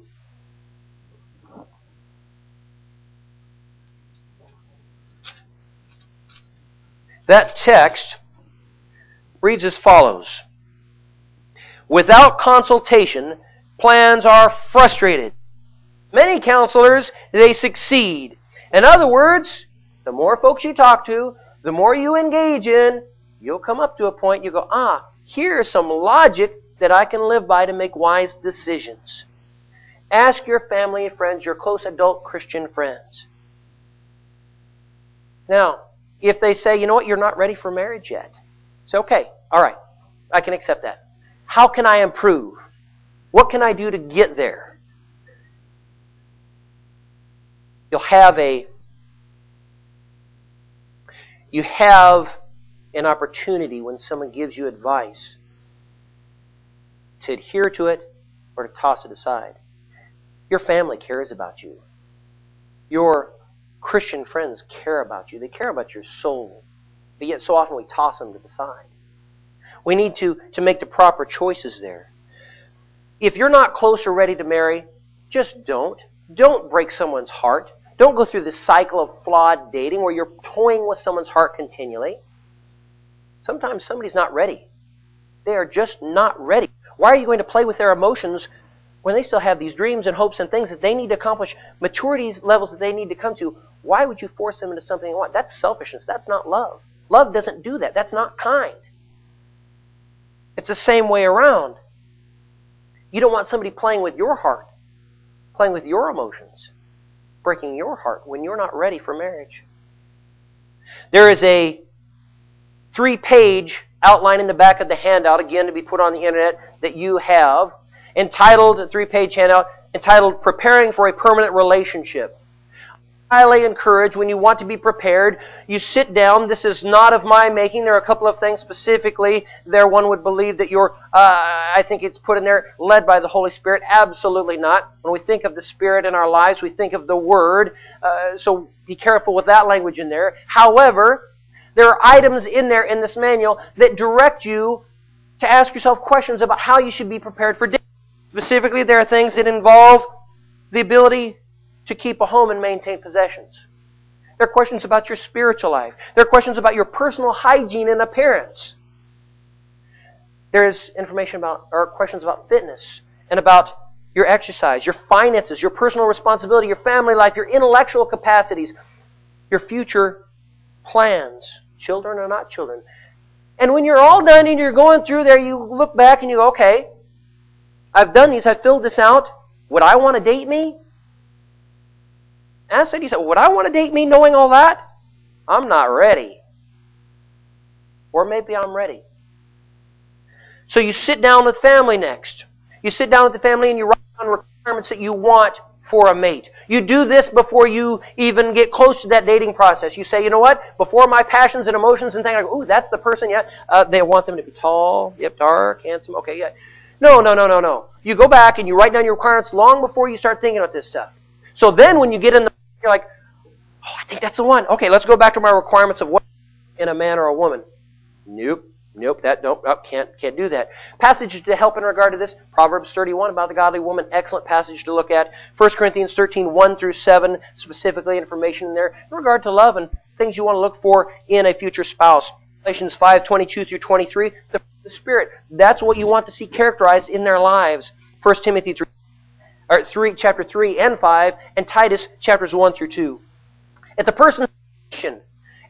That text reads as follows. Without consultation, plans are frustrated. Many counselors, they succeed. In other words, the more folks you talk to, the more you engage in, you'll come up to a point you go, here's some logic that I can live by to make wise decisions. Ask your family and friends, your close adult Christian friends. Now, if they say, you know what, you're not ready for marriage yet, say, okay, all right, I can accept that. How can I improve? What can I do to get there? You have an opportunity when someone gives you advice to adhere to it or to toss it aside. Your family cares about you. Your Christian friends care about you. They care about your soul. But yet so often we toss them to the side. We need to make the proper choices there. If you're not close or ready to marry, just don't. Don't break someone's heart. Don't go through this cycle of flawed dating where you're toying with someone's heart continually. Sometimes somebody's not ready. They are just not ready. Why are you going to play with their emotions when they still have these dreams and hopes and things that they need to accomplish, maturity levels that they need to come to? Why would you force them into something they want? That's selfishness. That's not love. Love doesn't do that. That's not kind. It's the same way around. You don't want somebody playing with your heart, playing with your emotions, breaking your heart when you're not ready for marriage. There is a 3-page outline in the back of the handout, again to be put on the internet, that you have, entitled, a 3-page handout, entitled Preparing for a Permanent Relationship. Highly encourage, when you want to be prepared, you sit down. This is not of my making. There are a couple of things specifically there. One would believe that you're, I think it's put in there, led by the Holy Spirit. Absolutely not. When we think of the Spirit in our lives, we think of the Word. So be careful with that language in there. However, there are items in there in this manual that direct you to ask yourself questions about how you should be prepared for dating. Specifically, there are things that involve the ability to keep a home and maintain possessions. There are questions about your spiritual life. There are questions about your personal hygiene and appearance. There is information about, or questions about fitness and about your exercise, your finances, your personal responsibility, your family life, your intellectual capacities, your future plans, children or not children. And when you're all done and you're going through there, you look back and you go, okay, I've done these, I've filled this out. Would I want to date me? Ask yourself, would I want to date me knowing all that? I'm not ready. Or maybe I'm ready. So you sit down with family next. You sit down with the family and you write down requirements that you want for a mate. You do this before you even get close to that dating process. You say, you know what? Before my passions and emotions and things, I go, ooh, that's the person, yeah. They want them to be tall, yep, dark, handsome, okay, yeah. No. You go back and you write down your requirements long before you start thinking about this stuff. So then when you get in the, you're like, oh, I think that's the one. Okay, let's go back to my requirements of what in a man or a woman. Nope, can't do that. Passages to help in regard to this, Proverbs 31 about the godly woman, excellent passage to look at. 1 Corinthians 13, 1 through 7, specifically information in there in regard to love and things you want to look for in a future spouse. Galatians 5, 22 through 23, the Spirit. That's what you want to see characterized in their lives. 1 Timothy 3, chapter 3 and 5, and Titus chapters 1 through 2. If the person is a Christian,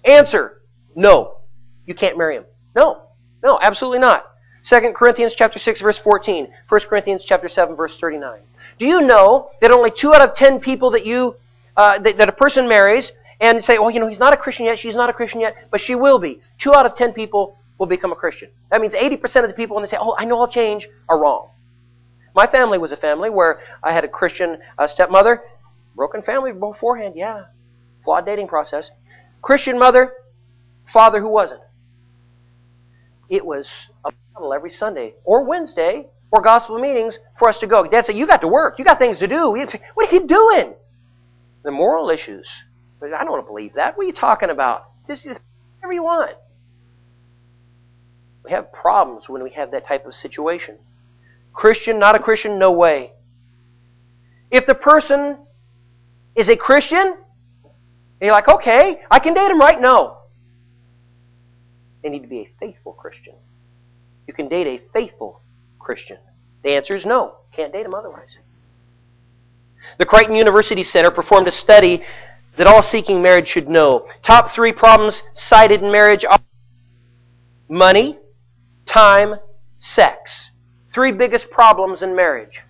answer, no, you can't marry him. No, absolutely not. 2 Corinthians chapter 6, verse 14. 1 Corinthians chapter 7, verse 39. Do you know that only 2 out of 10 people that that a person marries and say, well, he's not a Christian yet, she's not a Christian yet, but she will be. 2 out of 10 people will become a Christian. That means 80% of the people when they say, oh, I know I'll change, are wrong. My family was a family where I had a Christian stepmother, broken family beforehand, yeah, flawed dating process. Christian mother, father who wasn't. It was a battle every Sunday or Wednesday or gospel meetings for us to go. Dad said, you got to work. You got things to do. What are you doing? The moral issues. I don't want to believe that. What are you talking about? This is whatever you want. We have problems when we have that type of situation. Christian, not a Christian, no way. If the person is a Christian, and you're like, okay, I can date him, right? No. They need to be a faithful Christian. You can date a faithful Christian. The answer is no. Can't date him otherwise. The Creighton University Center performed a study that all seeking marriage should know. Top 3 problems cited in marriage are money, time, sex. Three biggest problems in marriage.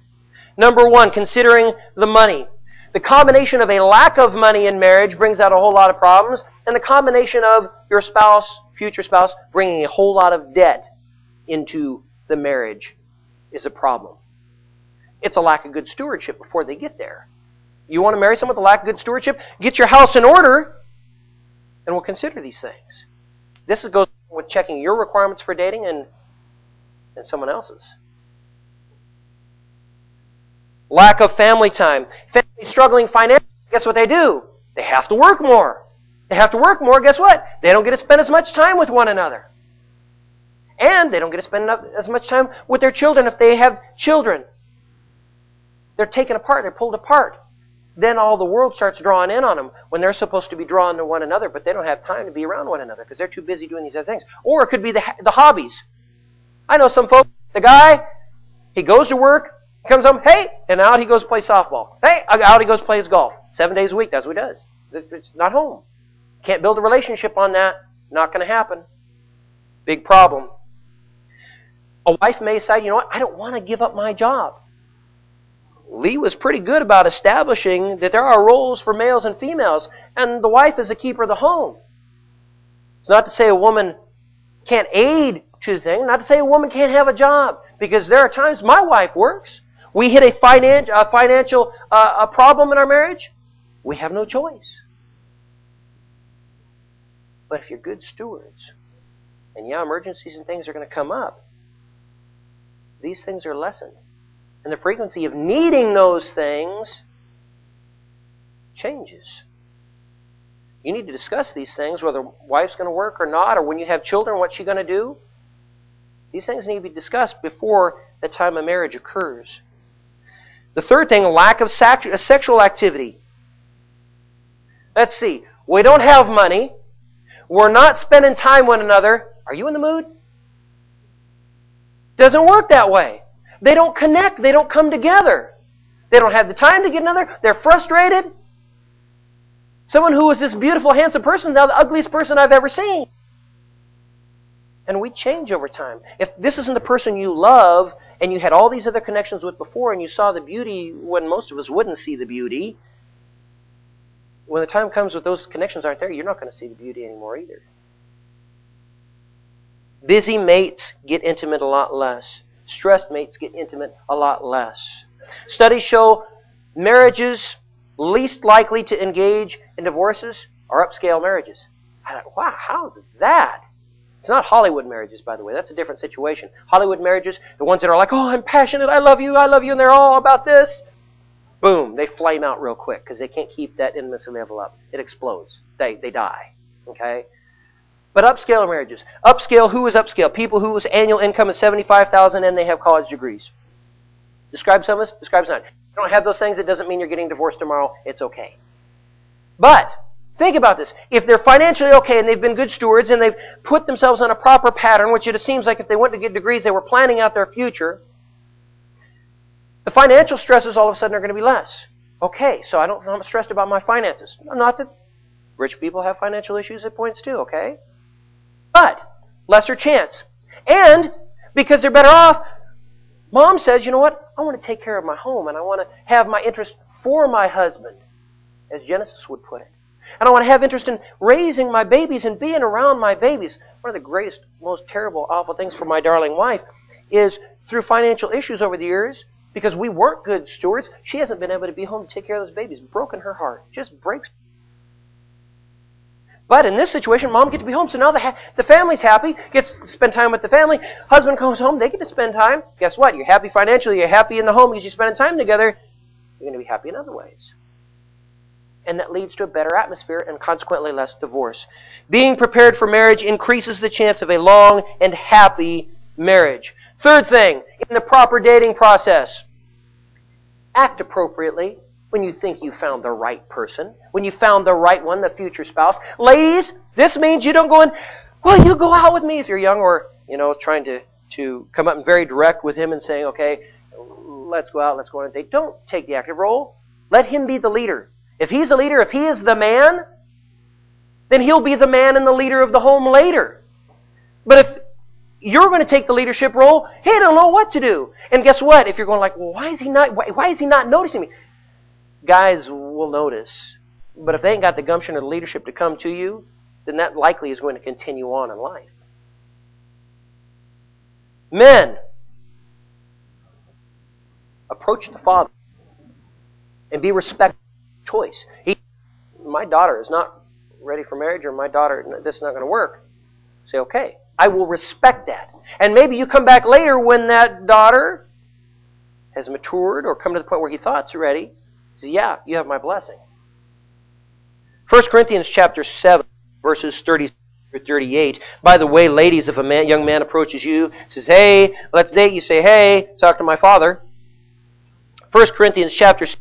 Number one, considering the money. The combination of a lack of money in marriage brings out a whole lot of problems, and the combination of your spouse, future spouse, bringing a whole lot of debt into the marriage is a problem. It's a lack of good stewardship before they get there. You want to marry someone with a lack of good stewardship? Get your house in order, and we'll consider these things. This goes with checking your requirements for dating and someone else's. Lack of family time. Family struggling financially, guess what they do? They have to work more. They have to work more, guess what? They don't get to spend as much time with one another. And they don't get to spend as much time with their children if they have children. They're taken apart. They're pulled apart. Then all the world starts drawing in on them when they're supposed to be drawn to one another, but they don't have time to be around one another because they're too busy doing these other things. Or it could be the hobbies. I know some folks, the guy, he goes to work, he comes home, hey, and out he goes play softball. Hey, out he goes plays golf. 7 days a week, that's what he does. It's not home. Can't build a relationship on that. Not going to happen. Big problem. A wife may decide, you know what, I don't want to give up my job. Lee was pretty good about establishing that there are roles for males and females, and the wife is the keeper of the home. It's not to say a woman can't aid to the thing, not to say a woman can't have a job, because there are times my wife works. We hit a financial problem in our marriage, we have no choice. But if you're good stewards, and emergencies and things are going to come up, these things are lessened. And the frequency of needing those things changes. You need to discuss these things, whether wife's going to work or not, or when you have children, what's she going to do? These things need to be discussed before the time of marriage occurs. The third thing, lack of sexual activity. Let's see. We don't have money. We're not spending time with one another. Are you in the mood? Doesn't work that way. They don't connect. They don't come together. They don't have the time to get another. They're frustrated. Someone who was this beautiful, handsome person, now the ugliest person I've ever seen. And we change over time. If this isn't the person you love, and you had all these other connections with before, and you saw the beauty when most of us wouldn't see the beauty, when the time comes with those connections aren't there, you're not going to see the beauty anymore either. Busy mates get intimate a lot less. Stressed mates get intimate a lot less. Studies show marriages least likely to engage in divorces are upscale marriages. I thought, wow, how is that? It's not Hollywood marriages, by the way. That's a different situation. Hollywood marriages, the ones that are like, oh, I'm passionate, I love you, and they're all about this. Boom, they flame out real quick because they can't keep that intimacy level up. It explodes. They die. Okay? But upscale marriages. Upscale, who is upscale? People whose annual income is $75,000 and they have college degrees. Describe some of this, describe some. If you don't have those things, it doesn't mean you're getting divorced tomorrow. It's okay. But think about this. If they're financially okay and they've been good stewards and they've put themselves on a proper pattern, which it seems like if they went to get degrees, they were planning out their future, the financial stresses all of a sudden are going to be less. Okay, so I'm not stressed about my finances. Not that rich people have financial issues at points too, okay? But lesser chance. And because they're better off, mom says, you know what? I want to take care of my home and I want to have my interest for my husband, as Genesis would put it. And I want to have interest in raising my babies and being around my babies. One of the greatest, most terrible, awful things for my darling wife is through financial issues over the years, because we weren't good stewards, she hasn't been able to be home to take care of those babies. Broken her heart. Just breaks. But in this situation, mom gets to be home, so now the family's happy, gets to spend time with the family. Husband comes home, they get to spend time. Guess what? You're happy financially, you're happy in the home because you're spending time together. You're going to be happy in other ways. And that leads to a better atmosphere and consequently less divorce. Being prepared for marriage increases the chance of a long and happy marriage. Third thing, in the proper dating process, act appropriately when you think you found the right person, when you found the right one, the future spouse. Ladies, this means you don't go in, well, you go out with me if you're young, or, trying to come up and very direct with him and saying, okay, let's go out, let's go on a date. Don't take the active role. Let him be the leader. If he's the leader, if he is the man, then he'll be the man and the leader of the home later. But if you're going to take the leadership role. He don't know what to do. And guess what? If you're going like, well, why is he not noticing me? Guys will notice. But if they ain't got the gumption or the leadership to come to you, then that likely is going to continue on in life. Men, approach the Father and be respectful of his choice. My daughter is not ready for marriage, or my daughter, this is not going to work. Say, okay, I will respect that. And maybe you come back later when that daughter has matured or come to the point where he thought it's ready. Say, yeah, you have my blessing. 1 Corinthians chapter 7, verses 30 through 38. By the way, ladies, if a young man approaches you, says, hey, let's date, you say, hey, talk to my father. 1 Corinthians chapter 7,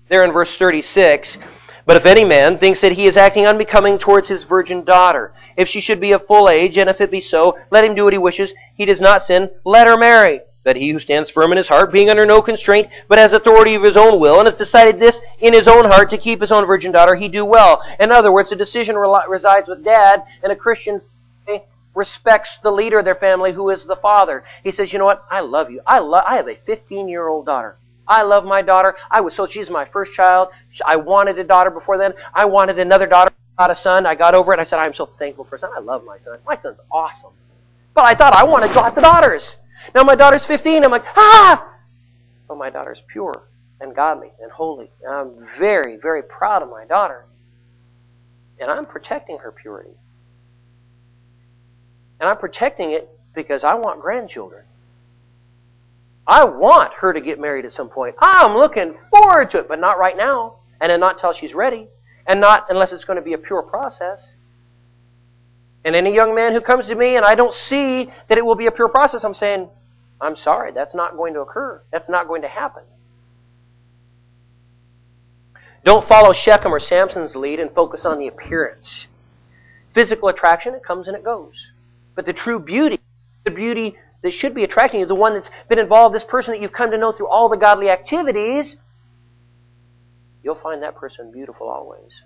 there in verse 36. But if any man thinks that he is acting unbecoming towards his virgin daughter, if she should be of full age, and if it be so, let him do what he wishes. He does not sin, let her marry. That he who stands firm in his heart, being under no constraint, but has authority of his own will, and has decided this in his own heart to keep his own virgin daughter, he do well. In other words, the decision resides with dad, and a Christian respects the leader of their family, who is the father. He says, you know what, I love you. I have a 15-year-old daughter. I love my daughter. She's my first child. I wanted a daughter before then. I wanted another daughter, not a son. I got over it. I said, I'm so thankful for a son. I love my son. My son's awesome. But I thought I wanted lots of daughters. Now my daughter's 15. I'm like, But my daughter's pure and godly and holy. And I'm very, very proud of my daughter. And I'm protecting her purity. And I'm protecting it because I want grandchildren. I want her to get married at some point. I'm looking forward to it, but not right now. And then not till she's ready. And not unless it's going to be a pure process. And any young man who comes to me and I don't see that it will be a pure process, I'm saying, I'm sorry, that's not going to occur. That's not going to happen. Don't follow Shechem or Samson's lead and focus on the appearance. Physical attraction, it comes and it goes. But the true beauty, the beauty that should be attracting you, the one that's been involved, this person that you've come to know through all the godly activities, you'll find that person beautiful always.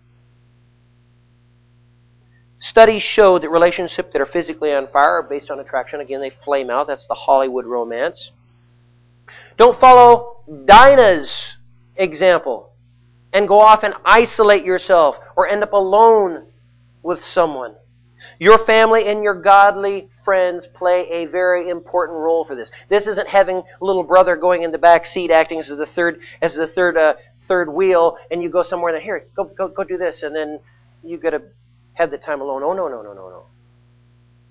Studies show that relationships that are physically on fire are based on attraction. Again, they flame out. That's the Hollywood romance. Don't follow Dinah's example and go off and isolate yourself or end up alone with someone. Your family and your godly friends play a very important role for this. This isn't having little brother going in the back seat acting as the third wheel, and you go somewhere and here, go do this, and then you got to have the time alone. Oh, no.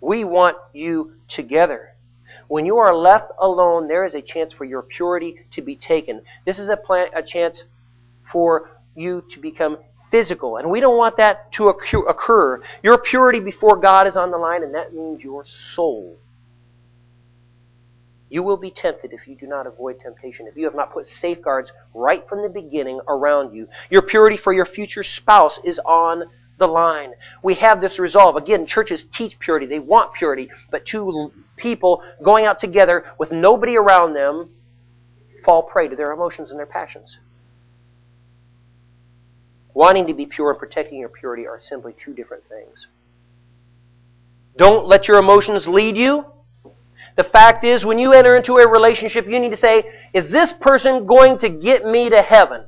We want you together. When you are left alone, there is a chance for your purity to be taken. This is a chance for you to become physical. And we don't want that to occur. Your purity before God is on the line, and that means your soul. You will be tempted if you do not avoid temptation, if you have not put safeguards right from the beginning around you. Your purity for your future spouse is on the line. We have this resolve. Again, churches teach purity. They want purity. But two people going out together with nobody around them fall prey to their emotions and their passions. Wanting to be pure and protecting your purity are simply two different things. Don't let your emotions lead you. The fact is, when you enter into a relationship, you need to say, is this person going to get me to heaven?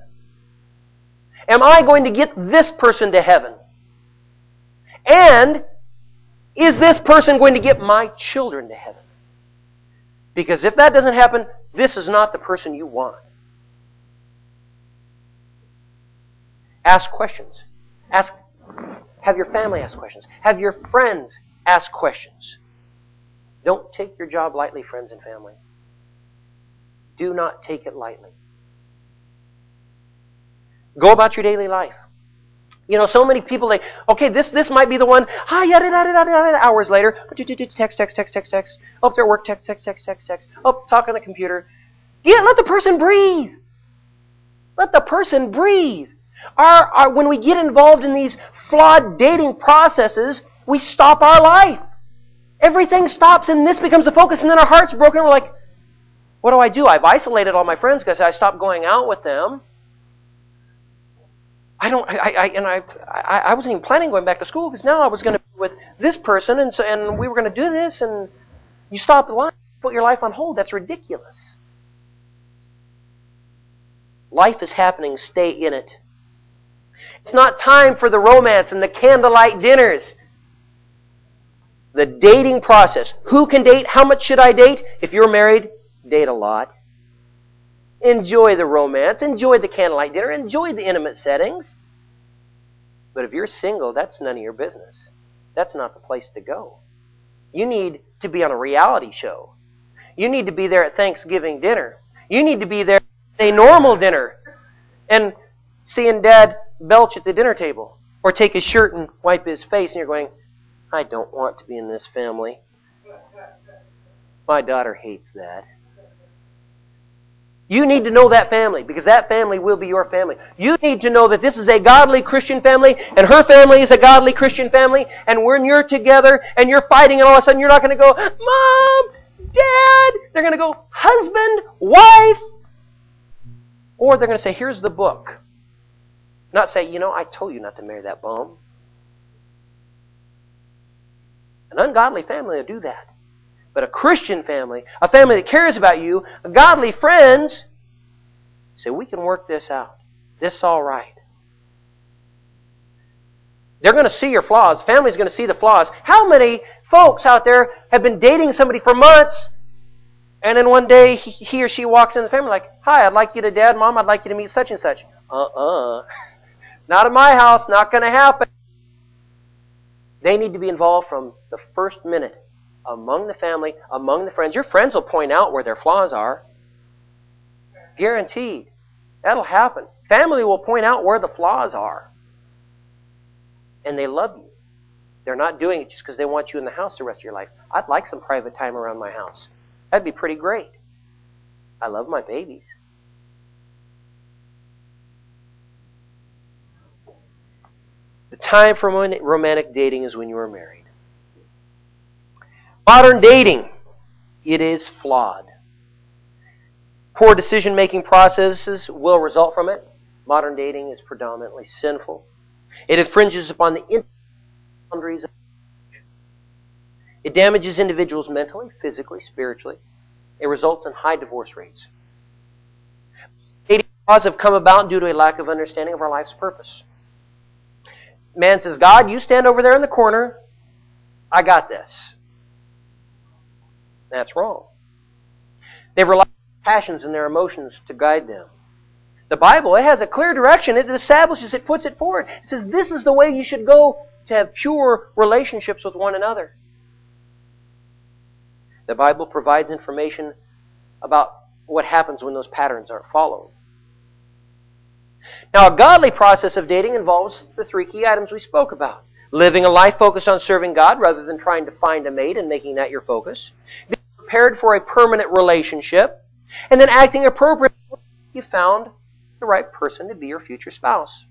Am I going to get this person to heaven? And is this person going to get my children to heaven? Because if that doesn't happen, this is not the person you want. Ask questions. Have your family ask questions. Have your friends ask questions. Don't take your job lightly, friends and family. Do not take it lightly. Go about your daily life. You know, so many people, this might be the one. Hours later, text. Oh, they're at work, text. Oh, talk on the computer. Yeah, let the person breathe. Let the person breathe. When we get involved in these flawed dating processes, we stop our life. Everything stops, and this becomes the focus, and then our heart's broken. We're like, what do? I've isolated all my friends because I stopped going out with them. I wasn't even planning going back to school because now I was going to be with this person, and we were going to do this, and You stop the line, put your life on hold. That's ridiculous. Life is happening. Stay in it. It's not time for the romance and the candlelight dinners. The dating process. Who can date? How much should I date? If you're married, date a lot. Enjoy the romance. Enjoy the candlelight dinner. Enjoy the intimate settings. But if you're single, that's none of your business. That's not the place to go. You need to be on a reality show. You need to be there at Thanksgiving dinner. You need to be there at a normal dinner and seeing Dad belch at the dinner table or take his shirt and wipe his face, and you're going, I don't want to be in this family. My daughter hates that. You need to know that family, because that family will be your family. You need to know that this is a godly Christian family, and her family is a godly Christian family, and when you're together and you're fighting, and all of a sudden you're not going to go, Mom, Dad. They're going to go, husband, wife. Or they're going to say, here's the book. Not say, I told you not to marry that bum. An ungodly family will do that. But a Christian family, a family that cares about you, godly friends, say, we can work this out. This is all right. They're going to see your flaws. The family's going to see the flaws. How many folks out there have been dating somebody for months, and then one day he or she walks in the family like, hi, I'd like you to, Dad, Mom, I'd like you to meet such and such. Not in my house. Not going to happen. They need to be involved from the first minute. Among the family, among the friends. Your friends will point out where their flaws are. Guaranteed. That'll happen. Family will point out where the flaws are. And they love you. They're not doing it just because they want you in the house the rest of your life. I'd like some private time around my house. That'd be pretty great. I love my babies. The time for romantic dating is when you are married. Modern dating, it is flawed. Poor decision-making processes will result from it. Modern dating is predominantly sinful. It infringes upon the boundaries of marriage. It damages individuals mentally, physically, spiritually. It results in high divorce rates. Dating laws have come about due to a lack of understanding of our life's purpose. Man says, God, you stand over there in the corner. I got this. That's wrong. They've relied on passions and their emotions to guide them. The Bible, it has a clear direction. It establishes, it puts it forward. It says this is the way you should go to have pure relationships with one another. The Bible provides information about what happens when those patterns aren't followed. Now, a godly process of dating involves the three key items we spoke about. Living a life focused on serving God rather than trying to find a mate and making that your focus. Being prepared for a permanent relationship. And then acting appropriately if you found the right person to be your future spouse.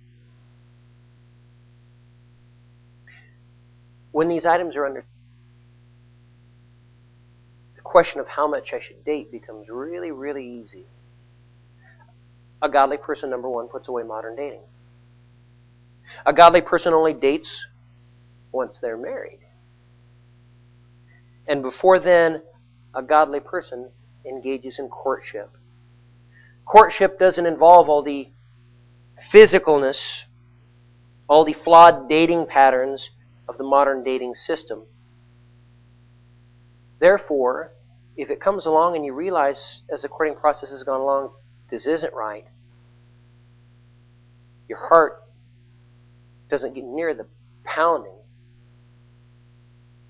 When these items are under, the question of how much I should date becomes really, really easy. A godly person, number one, puts away modern dating. A godly person only dates once they're married. And before then, a godly person engages in courtship. Courtship doesn't involve all the physicalness, all the flawed dating patterns of the modern dating system. Therefore, if it comes along and you realize as the courting process has gone along, this isn't right, your heart doesn't get near the pounding.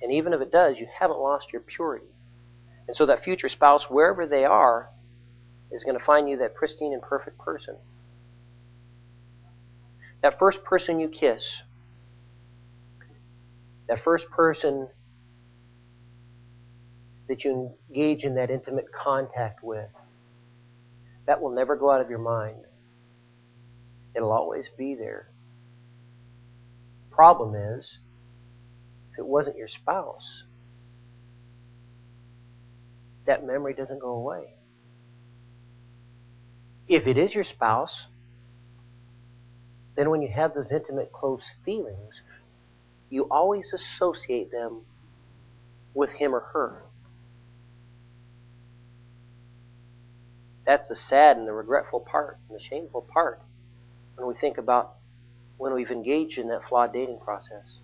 And even if it does, you haven't lost your purity. And so that future spouse, wherever they are, is going to find you that pristine and perfect person. That first person you kiss, that first person that you engage in that intimate contact with, that will never go out of your mind. It'll always be there. Problem is, if it wasn't your spouse, that memory doesn't go away. If it is your spouse, then when you have those intimate, close feelings, you always associate them with him or her. That's the sad and the regretful part and the shameful part when we think about when we've engaged in that flawed dating process.